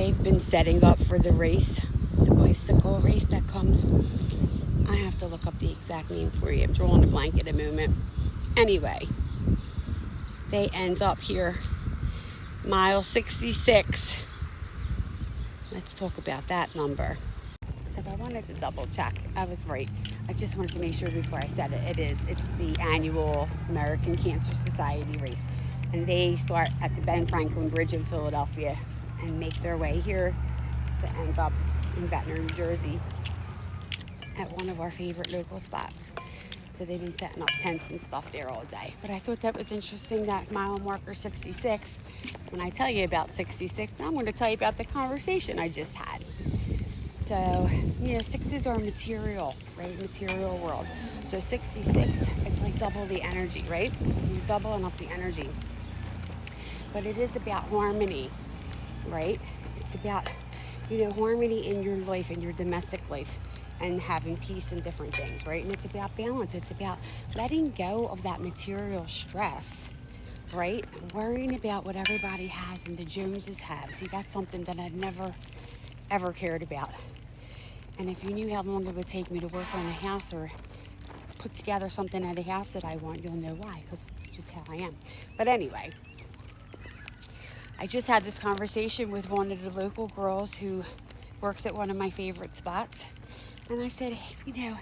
they've been setting up for the race, the bicycle race that comes. I have to look up the exact name for you. I'm drawing a blank at a moment. Anyway, they end up here, mile 66. Let's talk about that number. So I wanted to double check. I was right. I just wanted to make sure before I said it. It's the annual American Cancer Society race. And they start at the Ben Franklin Bridge in Philadelphia and make their way here to end up in Ventnor, New Jersey at one of our favorite local spots. So they've been setting up tents and stuff there all day. But I thought that was interesting, that mile marker 66. When I tell you about 66, now I'm going to tell you about the conversation I just had. So, sixes are material, right? Material world. So 66, it's like double the energy, right? You're doubling up the energy. But it is about harmony, right? It's about, harmony in your life, in your domestic life, and having peace and different things, right? And it's about balance. It's about letting go of that material stress, right? Worrying about what everybody has and the Joneses have. See, that's something that I've never, ever cared about. And if you knew how long it would take me to work on a house or put together something at a house that I want, you'll know why, because it's just how I am. But anyway, I just had this conversation with one of the local girls who works at one of my favorite spots. And I said, hey,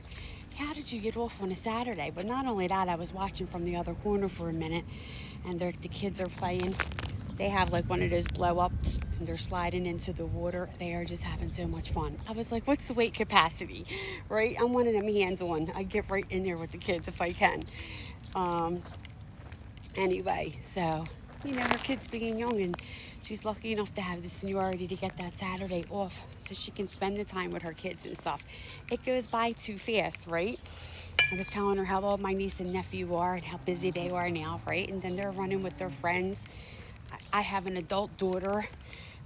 how did you get off on a Saturday? But not only that, I was watching from the other corner for a minute, and the kids are playing. They have like one of those blow-ups, and they're sliding into the water. They are just having so much fun. I was like, what's the weight capacity, right? I'm one of them hands-on. I get right in there with the kids if I can. Anyway, so, her kid's being young, and she's lucky enough to have the seniority to get that Saturday off so she can spend the time with her kids and stuff. It goes by too fast, right? I was telling her how old my niece and nephew are and how busy they are now, right? And then they're running with their friends. I have an adult daughter,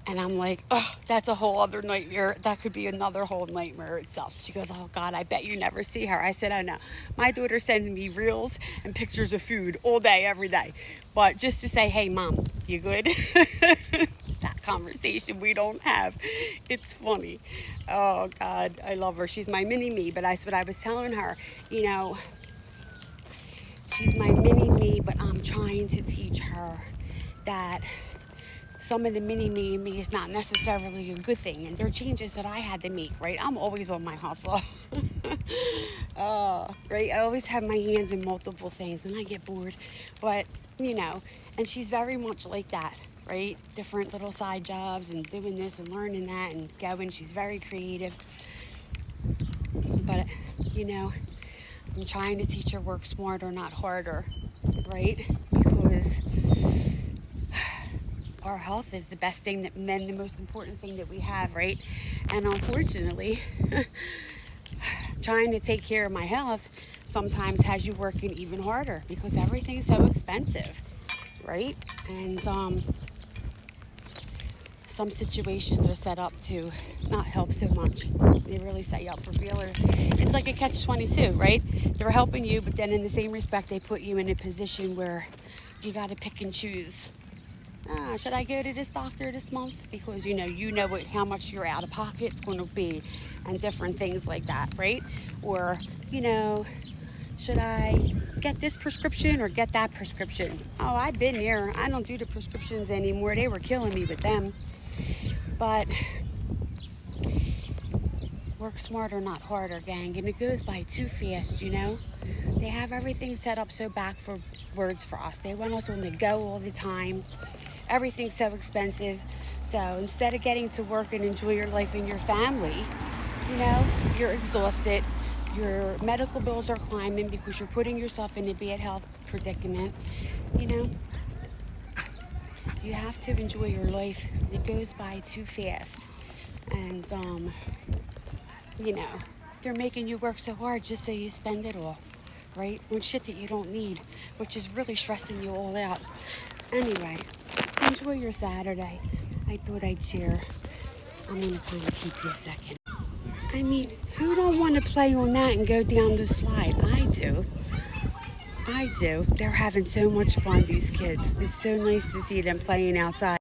and I'm like, oh, that's a whole other nightmare. That could be another whole nightmare itself. She goes, oh, God, I bet you never see her. I said, I know. My daughter sends me reels and pictures of food all day, every day. But just to say, hey, Mom, you good? That conversation we don't have. It's funny. Oh, God, I love her. She's my mini-me. But that's what I was telling her, she's my mini-me, but I'm trying to teach her that some of the mini-me in me is not necessarily a good thing. And there are changes that I had to make, right? I'm always on my hustle. Right? I always have my hands in multiple things, and I get bored. But, and she's very much like that, right? Different little side jobs and doing this and learning that and going. She's very creative. But, I'm trying to teach her work smarter, not harder, right? Because our health is the best thing the most important thing that we have, right? And unfortunately, trying to take care of my health sometimes has you working even harder because everything's so expensive, right? And some situations are set up to not help so much. They really set you up for failure. It's like a catch-22, right? They're helping you, but then in the same respect, they put you in a position where you got to pick and choose. Should I go to this doctor this month? Because how much your out of pocket's going to be and different things like that, right? Or, should I get this prescription or get that prescription? Oh, I've been there. I don't do the prescriptions anymore. They were killing me with them. But work smarter, not harder, gang. And it goes by too fast, They have everything set up so backwards for us. They want us on the go all the time. Everything's so expensive. So instead of getting to work and enjoy your life and your family, you're exhausted. Your medical bills are climbing because you're putting yourself in a bad health predicament. You have to enjoy your life. It goes by too fast. And, they're making you work so hard just so you spend it all, right? On shit that you don't need, which is really stressing you all out. Anyway, enjoy your Saturday. I thought I'd share. I'm going to kind of keep you a second. I mean, who don't want to play on that and go down the slide? I do. They're having so much fun, these kids. It's so nice to see them playing outside.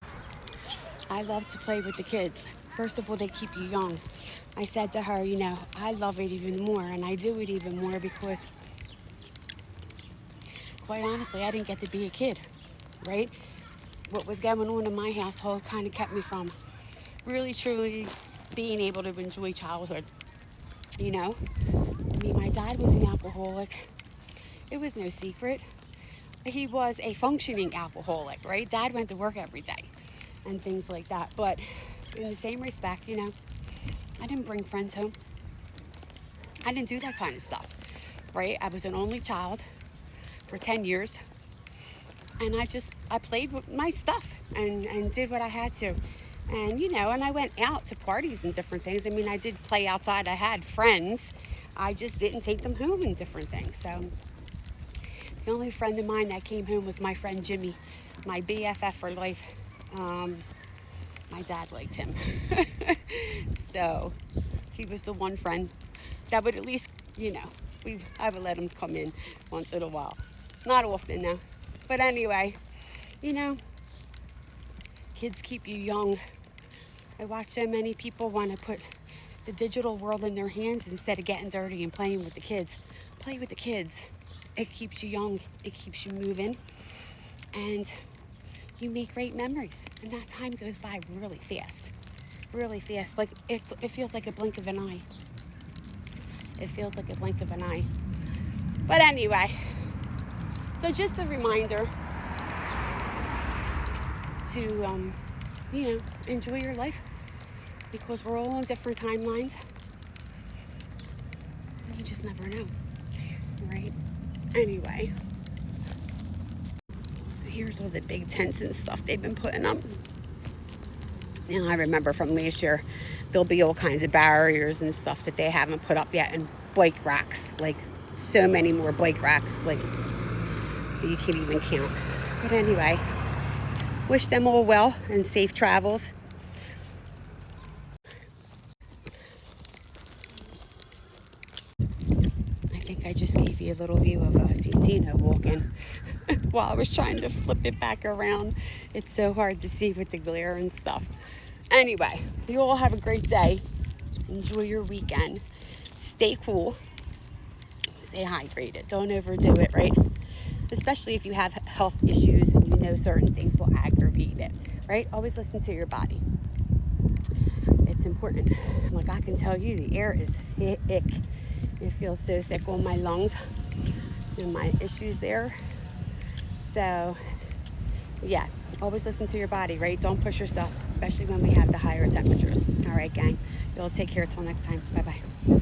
I love to play with the kids. First of all, they keep you young. I said to her, you know, I love it even more, and I do it even more because, quite honestly, I didn't get to be a kid, right? What was going on in my household kind of kept me from really, truly being able to enjoy childhood, you know? I mean, my dad was an alcoholic. It was no secret. He was a functioning alcoholic, right? Dad went to work every day and things like that. But in the same respect, you know, I didn't bring friends home. I didn't do that kind of stuff, right? I was an only child for 10 years. And I played with my stuff and did what I had to. And, you know, and I went out to parties and different things. I mean, I did play outside. I had friends. I just didn't take them home and different things. So the only friend of mine that came home was my friend Jimmy, my BFF for life. My dad liked him. So he was the one friend that would at least, you know, I would let him come in once in a while. Not often though. But anyway, you know, kids keep you young. I watch so many people want to put the digital world in their hands instead of getting dirty and playing with the kids. Play with the kids. It keeps you young. It keeps you moving. And you make great memories. And that time goes by really fast. Really fast. Like it feels like a blink of an eye. It feels like a blink of an eye. But anyway, so just a reminder to, you know, enjoy your life because we're all on different timelines. And you just never know, right? Anyway, so here's all the big tents and stuff they've been putting up. And I remember from last year, there'll be all kinds of barriers and stuff that they haven't put up yet, and bike racks, like so many more bike racks, like you can't even count. But anyway, wish them all well and safe travels. I think I just gave you a little view of Santino walking while I was trying to flip it back around. It's so hard to see with the glare and stuff. Anyway, you all have a great day. Enjoy your weekend. Stay cool. Stay hydrated. Don't overdo it, right? Especially if you have health issues and you know certain things will aggravate it, right? Always listen to your body. It's important. Like I can tell you, the air is thick. It feels so thick on my lungs and my issues there. So, yeah, always listen to your body, right? Don't push yourself, especially when we have the higher temperatures. All right, gang. You'll take care till next time. Bye-bye.